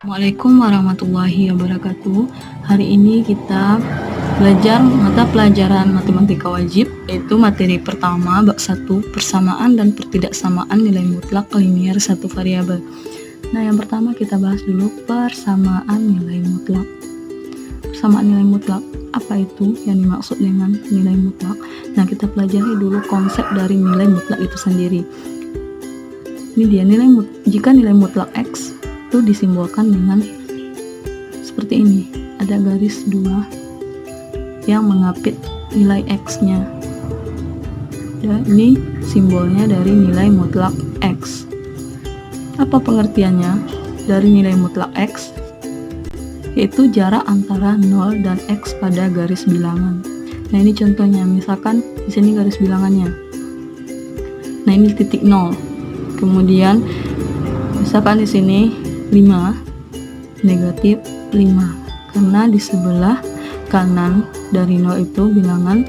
Assalamualaikum warahmatullahi wabarakatuh. Hari ini kita belajar mata pelajaran matematika wajib, yaitu materi pertama bab 1 persamaan dan pertidaksamaan nilai mutlak linier satu variabel. Nah, yang pertama kita bahas dulu persamaan nilai mutlak. Persamaan nilai mutlak, apa itu yang dimaksud dengan nilai mutlak? Nah, kita pelajari dulu konsep dari nilai mutlak itu sendiri. Ini dia jika nilai mutlak X itu disimbolkan dengan seperti ini, ada garis 2 yang mengapit nilai X-nya. Dan ini simbolnya dari nilai mutlak X. Apa pengertiannya dari nilai mutlak X? Yaitu jarak antara 0 dan X pada garis bilangan. Nah, ini contohnya, misalkan di sini garis bilangannya. Nah, ini titik 0. Kemudian misalkan di sini 5, negatif 5, karena di sebelah kanan dari 0 itu bilangan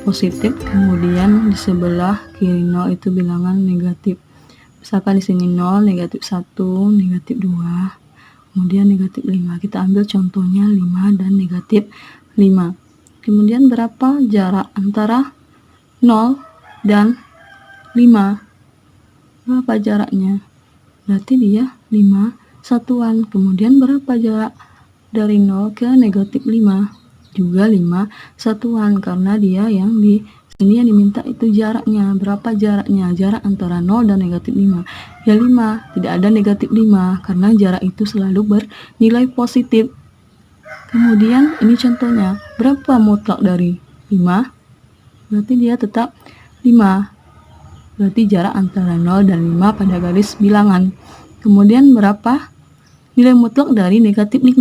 positif, kemudian di sebelah kiri 0 itu bilangan negatif. Misalkan di sini 0, negatif 1, negatif 2, kemudian negatif 5. Kita ambil contohnya 5 dan negatif 5. Kemudian berapa jarak antara 0 dan 5? Berapa jaraknya? Berarti dia 5 satuan. Kemudian berapa jarak dari 0 ke negatif 5? Juga 5 satuan, karena dia yang di sini yang diminta itu jaraknya. Berapa jaraknya? Jarak antara 0 dan negatif 5. Ya 5, tidak ada negatif 5, karena jarak itu selalu bernilai positif. Kemudian ini contohnya, berapa mutlak dari 5? Berarti dia tetap 5. Berarti jarak antara 0 dan 5 pada garis bilangan. Kemudian berapa nilai mutlak dari negatif 5?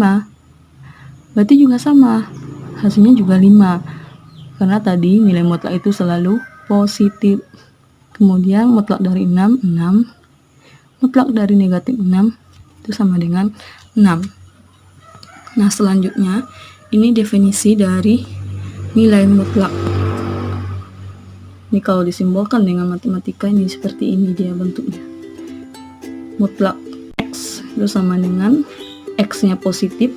Berarti juga sama, hasilnya juga 5. Karena tadi nilai mutlak itu selalu positif. Kemudian mutlak dari 6, 6. Mutlak dari negatif 6 itu sama dengan 6. Nah, selanjutnya ini definisi dari nilai mutlak. Ini kalau disimbolkan dengan matematika ini seperti ini dia bentuknya. Mutlak X itu sama dengan X-nya positif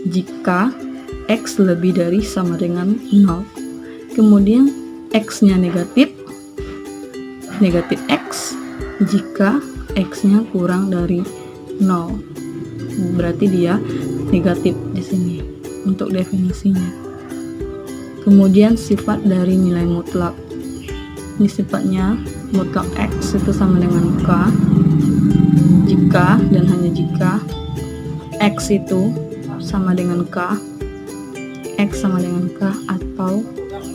jika X lebih dari sama dengan 0. Kemudian X-nya negatif, negatif X jika X-nya kurang dari 0. Berarti dia negatif di sini untuk definisinya. Kemudian sifat dari nilai mutlak. Ini sifatnya mutlak X itu sama dengan K jika dan hanya jika X itu sama dengan K, X sama dengan K, atau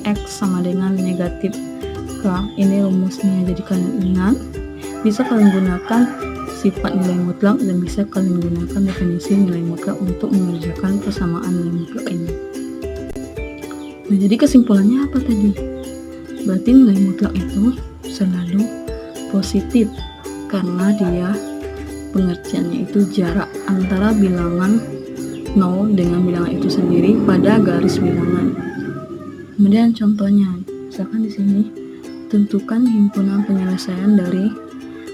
X sama dengan negatif K. Ini rumusnya, jadi kalian ingat. Bisa kalian gunakan sifat nilai mutlak dan bisa kalian gunakan definisi nilai mutlak untuk mengerjakan persamaan nilai mutlak ini. Nah, jadi kesimpulannya apa tadi? Berarti nilai mutlak itu selalu positif, karena dia pengertiannya itu jarak antara bilangan 0 dengan bilangan itu sendiri pada garis bilangan. Kemudian contohnya, misalkan di sini tentukan himpunan penyelesaian dari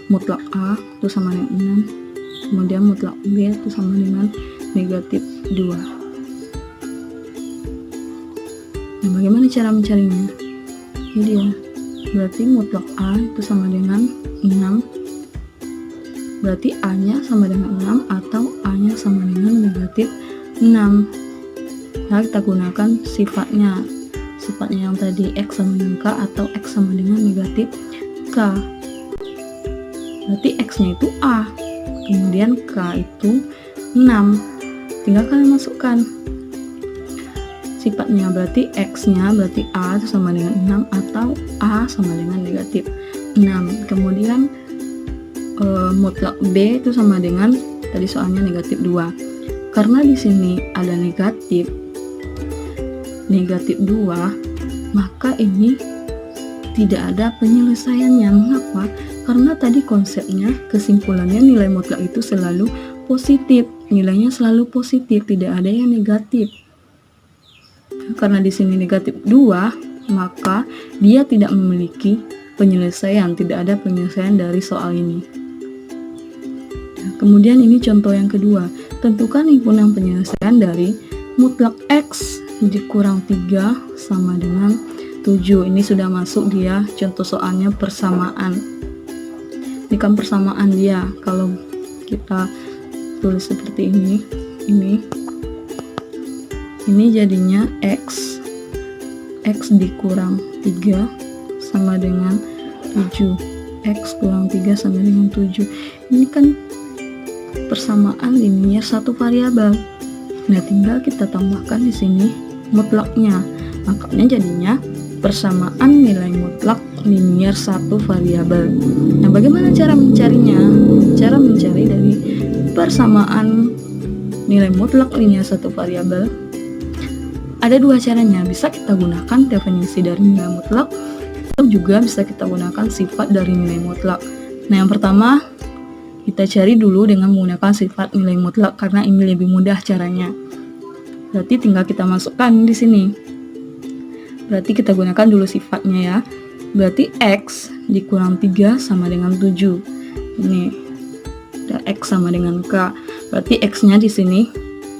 mutlak A itu sama dengan 6, kemudian mutlak B itu sama dengan negatif 2. Nah, bagaimana cara mencarinya? Ini dia. Berarti mutlak A itu sama dengan 6. Berarti A-nya sama dengan 6 atau A-nya sama dengan negatif 6. Nah, kita gunakan sifatnya. Sifatnya yang tadi X sama dengan K atau X sama dengan negatif K. Berarti X-nya itu A. Kemudian K itu 6. Tinggal kalian masukkan sifatnya, berarti X-nya berarti A itu sama dengan 6 atau A sama dengan negatif 6. Kemudian mutlak B itu sama dengan tadi soalnya negatif 2. Karena di sini ada negatif 2, maka ini tidak ada penyelesaiannya. Mengapa? Karena tadi konsepnya, kesimpulannya nilai mutlak itu selalu positif. Nilainya selalu positif, tidak ada yang negatif. Karena di sini negatif 2, maka dia tidak memiliki penyelesaian, tidak ada penyelesaian dari soal ini. Kemudian ini contoh yang kedua. Tentukan himpunan penyelesaian dari mutlak X dikurang 3 sama dengan 7. Ini sudah masuk dia contoh soalnya persamaan. Ini kan persamaan dia. Kalau kita tulis seperti ini jadinya X dikurang 3 sama dengan 7. X kurang 3 sama dengan 7. Ini kan persamaan linier satu variabel. Nah, tinggal kita tambahkan di sini mutlaknya. Makanya jadinya persamaan nilai mutlak linier satu variabel. Nah, bagaimana cara mencarinya? Cara mencari dari persamaan nilai mutlak linier satu variabel ada dua caranya. Bisa kita gunakan definisi dari nilai mutlak, atau juga bisa kita gunakan sifat dari nilai mutlak. Nah, yang pertama kita cari dulu dengan menggunakan sifat nilai mutlak karena ini lebih mudah caranya. Berarti tinggal kita masukkan di sini. Berarti kita gunakan dulu sifatnya ya. Berarti X dikurang 3 sama dengan 7. Ini ada X sama dengan K. Berarti X-nya di sini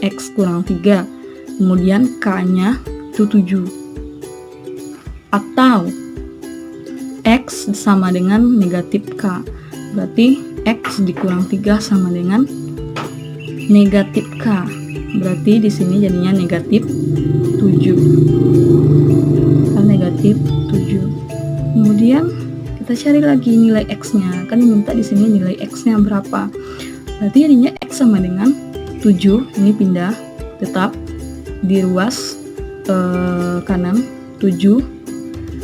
X kurang 3. Kemudian K-nya itu 7. Atau X sama dengan negatif K. Berarti X dikurang 3 sama dengan negatif K. Berarti di sini jadinya negatif 7. Negatif 7. Kemudian kita cari lagi nilai X-nya. Kan diminta di sini nilai X-nya berapa. Berarti jadinya X sama dengan 7. Ini pindah tetap di ruas kanan 7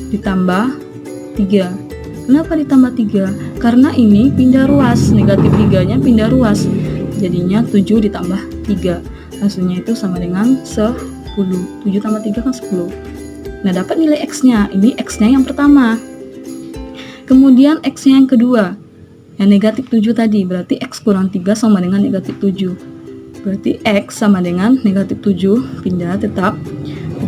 ditambah 3. Kenapa ditambah 3? Karena ini pindah ruas, negatif 3-nya pindah ruas. Jadinya 7 ditambah 3. Hasilnya itu sama dengan 10. 7 tambah 3 kan 10. Nah, dapat nilai X-nya. Ini X-nya yang pertama. Kemudian X-nya yang kedua. Yang negatif 7 tadi. Berarti X kurang 3 sama dengan negatif 7. Berarti X sama dengan negatif 7. Pindah tetap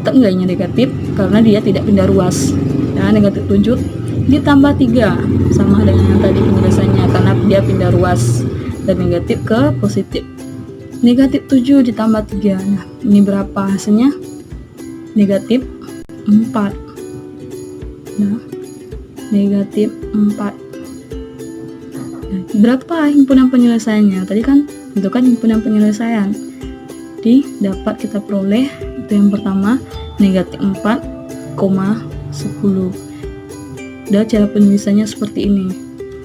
nilainya negatif karena dia tidak pindah ruas. Ya, negatif 7 ditambah 3 sama dengan yang tadi penyelesaiannya karena dia pindah ruas dan negatif ke positif. Negatif 7 ditambah 3. Nah, ini berapa hasilnya? Negatif 4. Nah, negatif 4. Nah, berapa himpunan penyelesaiannya? Tadi kan itu kan himpunan penyelesaian. Jadi dapat kita peroleh itu yang pertama negatif 4,10. Dan cara penulisannya seperti ini.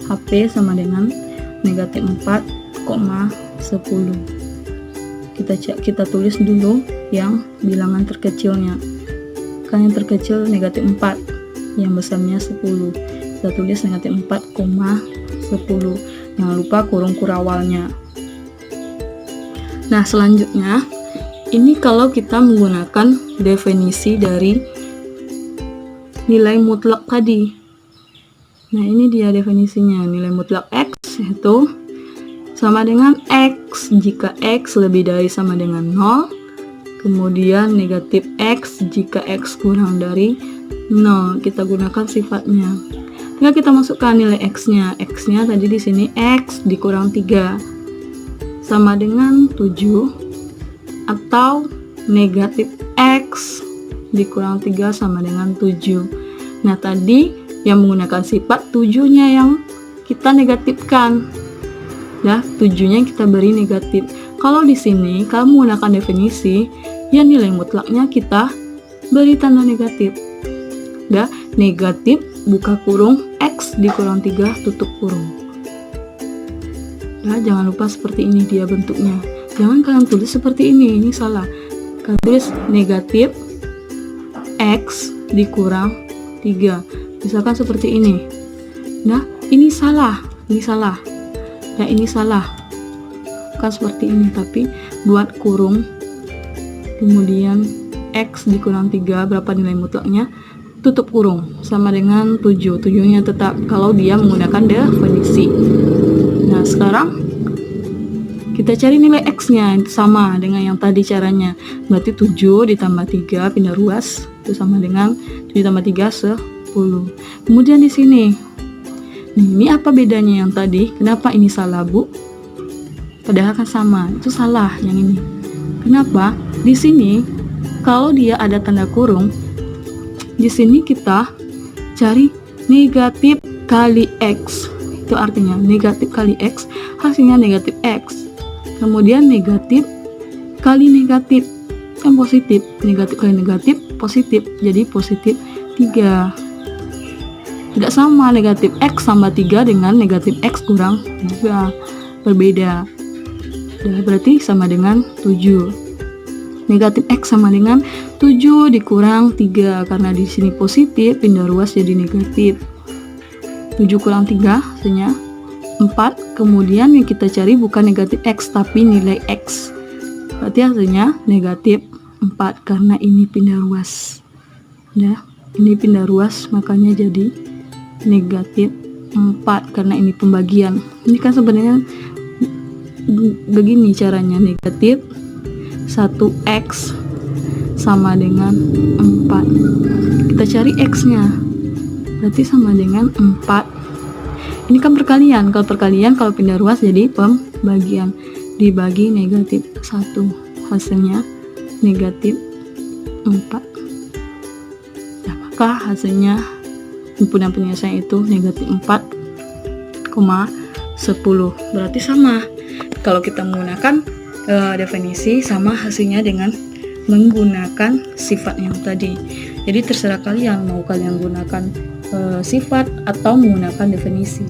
HP sama dengan negatif 4,10. Kita tulis dulu yang bilangan terkecilnya. Kan yang terkecil negatif 4, yang besarnya 10. Kita tulis negatif 4,10. Jangan lupa kurung kurawalnya. Nah, selanjutnya ini kalau kita menggunakan definisi dari nilai mutlak tadi. Nah, ini dia definisinya. Nilai mutlak X yaitu sama dengan X jika X lebih dari sama dengan 0. Kemudian negatif X jika X kurang dari 0. Kita gunakan sifatnya. Tinggal kita masukkan nilai X-nya. X-nya tadi di sini X dikurang 3 sama dengan 7 atau negatif X dikurang 3 sama dengan 7. Nah, tadi yang menggunakan sifat 7-nya yang kita negatifkan. Ya, 7-nya kita beri negatif. Kalau di sini kamu menggunakan definisi, ya nilai mutlaknya kita beri tanda negatif. Ya, negatif buka kurung X dikurang 3 tutup kurung. Ya, jangan lupa seperti ini dia bentuknya. Jangan kalian tulis seperti ini salah. Kalian tulis negatif X dikurang 3. Misalkan seperti ini. Nah, ini salah. Ya, ini salah. Kan seperti ini, tapi buat kurung. Kemudian X dikurang 3, berapa nilai mutlaknya? Tutup kurung, sama dengan 7. 7-nya tetap kalau dia menggunakan definisi. Nah, sekarang kita cari nilai X-nya sama dengan yang tadi caranya. Berarti 7 ditambah 3 pindah ruas itu sama dengan 7 tambah 3 10. Kemudian di sini. Nih, ini apa bedanya yang tadi? Kenapa ini salah, Bu? padahal kan sama. Itu salah yang ini. Kenapa? Di sini kalau dia ada tanda kurung, di sini kita cari negatif kali X. Itu artinya negatif kali X, hasilnya negatif X. Kemudian negatif kali negatif, yang positif. Negatif kali negatif, positif. Jadi positif 3. Tidak sama negatif X tambah 3 dengan negatif X kurang 2. Berbeda. Berarti sama dengan 7. Negatif X sama dengan 7 dikurang 3. Karena di sini positif, pindah ruas jadi negatif. 7 kurang 3 hasilnya 4. Kemudian yang kita cari bukan negatif X tapi nilai X. Berarti hasilnya negatif 4 karena ini pindah ruas. Ya, ini pindah ruas makanya jadi negatif 4 karena ini pembagian. Ini kan sebenarnya begini caranya, negatif 1X sama dengan 4. Kita cari X-nya. Berarti sama dengan 4. Ini kan perkalian. Kalau perkalian, kalau pindah ruas jadi pembagian. Dibagi negatif 1. Hasilnya negatif 4. Nah, maka hasilnya himpunan penyelesaian itu negatif 4,10. Berarti sama. Kalau kita menggunakan definisi, sama hasilnya dengan menggunakan sifat yang tadi. Jadi terserah kalian mau kalian gunakan sifat atau menggunakan definisi.